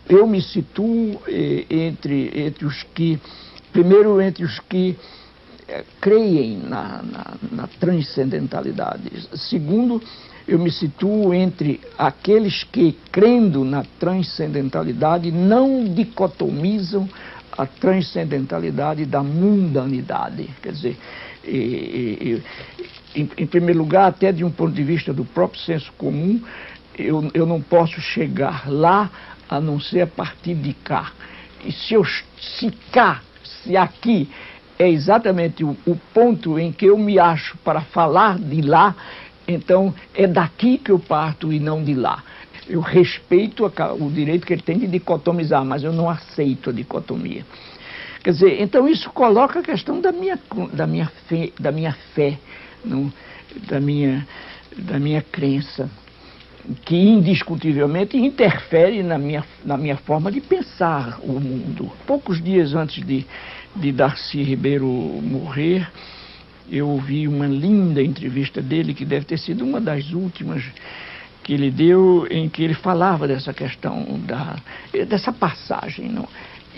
eu me situo entre os que, primeiro, entre os que creem na transcendentalidade. Segundo, eu me situo entre aqueles que, crendo na transcendentalidade, não dicotomizam a transcendentalidade da mundanidade. Quer dizer, em primeiro lugar, até de um ponto de vista do próprio senso comum, eu não posso chegar lá a não ser a partir de cá. E se aqui é exatamente o ponto em que eu me acho para falar de lá, então é daqui que eu parto e não de lá. Eu respeito o direito que ele tem de dicotomizar, mas eu não aceito a dicotomia. Quer dizer, então isso coloca a questão da minha fé, não, da minha crença, que indiscutivelmente interfere na minha forma de pensar o mundo. Poucos dias antes de Darcy Ribeiro morrer, eu ouvi uma linda entrevista dele, que deve ter sido uma das últimas que ele deu, em que ele falava dessa questão, dessa passagem, não?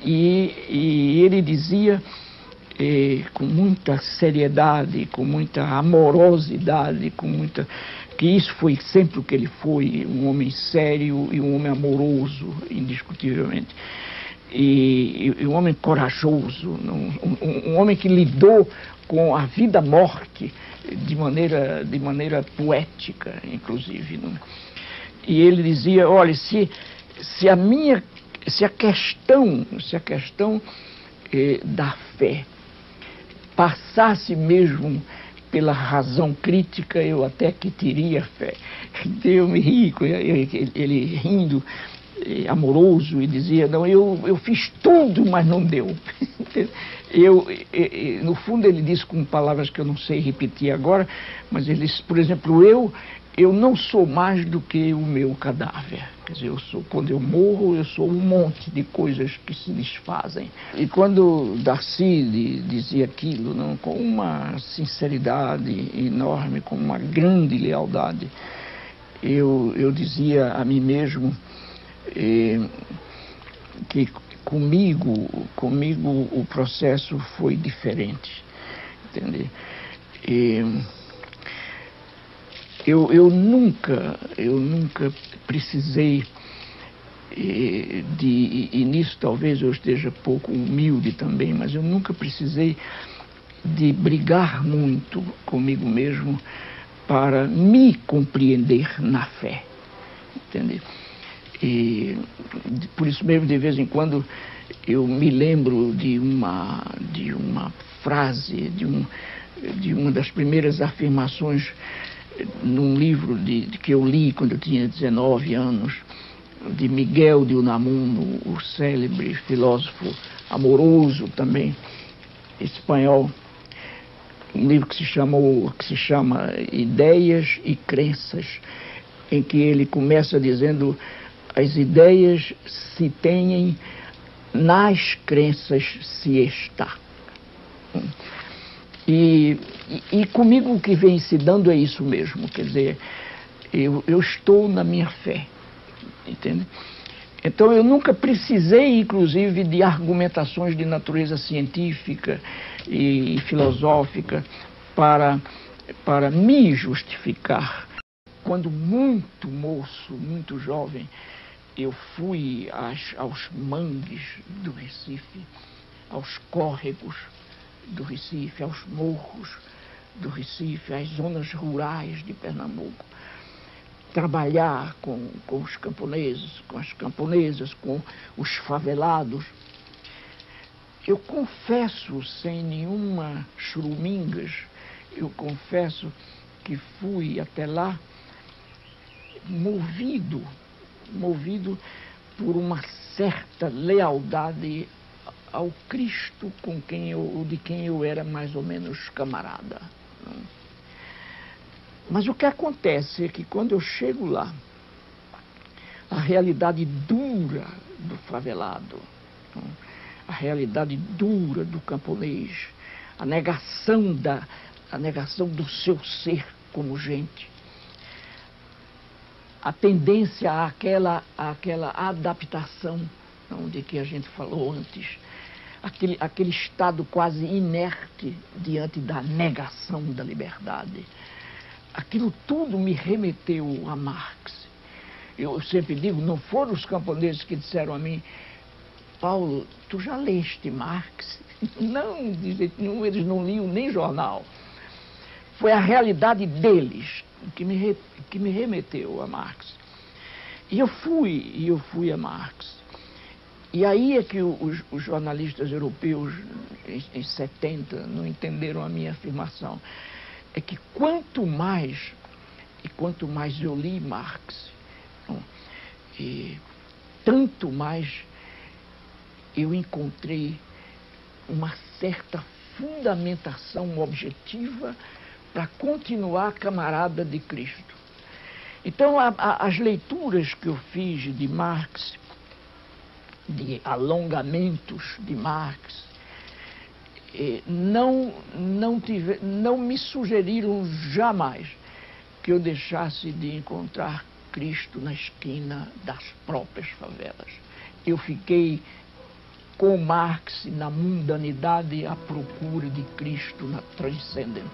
E ele dizia, com muita seriedade, com muita amorosidade, que isso foi sempre o que ele foi, um homem sério e um homem amoroso, indiscutivelmente. E um homem corajoso, um homem que lidou com a vida-morte de maneira poética, inclusive. Não? E ele dizia, olha, se a questão da fé passasse mesmo pela razão crítica, eu até que teria fé. Eu me ri, ele rindo, amoroso, e dizia, não, eu fiz tudo, mas não deu. No fundo ele disse com palavras que eu não sei repetir agora, mas ele disse, por exemplo, eu não sou mais do que o meu cadáver. Quer dizer, quando eu morro, eu sou um monte de coisas que se desfazem. E quando Darcy dizia aquilo, não, com uma sinceridade enorme, com uma grande lealdade, eu dizia a mim mesmo que comigo o processo foi diferente, entende? Eu nunca precisei e nisso talvez eu esteja pouco humilde também, mas eu nunca precisei de brigar muito comigo mesmo para me compreender na fé, entende? E por isso mesmo, de vez em quando, eu me lembro de uma frase, de uma das primeiras afirmações num livro que eu li quando eu tinha 19 anos, de Miguel de Unamuno, o célebre filósofo amoroso também, espanhol, um livro que se chama Ideias e Crenças, em que ele começa dizendo: as ideias se têm, nas crenças se está. E comigo o que vem se dando é isso mesmo, quer dizer, eu estou na minha fé, entende? Então eu nunca precisei, inclusive, de argumentações de natureza científica e filosófica para me justificar. Quando muito moço, muito jovem, eu fui aos mangues do Recife, aos córregos do Recife, aos morros do Recife, às zonas rurais de Pernambuco, trabalhar com os camponeses, com as camponesas, com os favelados. Eu confesso, sem nenhuma churumingas, eu confesso que fui até lá movido por uma certa lealdade ao Cristo de quem eu era mais ou menos camarada. Mas o que acontece é que quando eu chego lá, a realidade dura do favelado, a realidade dura do camponês, a negação do seu ser como gente, a tendência àquela adaptação, de que a gente falou antes, aquele estado quase inerte diante da negação da liberdade. Aquilo tudo me remeteu a Marx. Eu sempre digo, não foram os camponeses que disseram a mim: Paulo, tu já leste Marx? Não, de jeito nenhum, eles não liam nem jornal. Foi a realidade deles que me remeteu a Marx. E eu fui a Marx. E aí é que os jornalistas europeus, em 70, não entenderam a minha afirmação. É que quanto mais eu li Marx, tanto mais eu encontrei uma certa fundamentação objetiva para continuar camarada de Cristo. Então, as leituras que eu fiz de Marx, de alongamentos de Marx, não me sugeriram jamais que eu deixasse de encontrar Cristo na esquina das próprias favelas. Eu fiquei com Marx na mundanidade à procura de Cristo na transcendentalidade.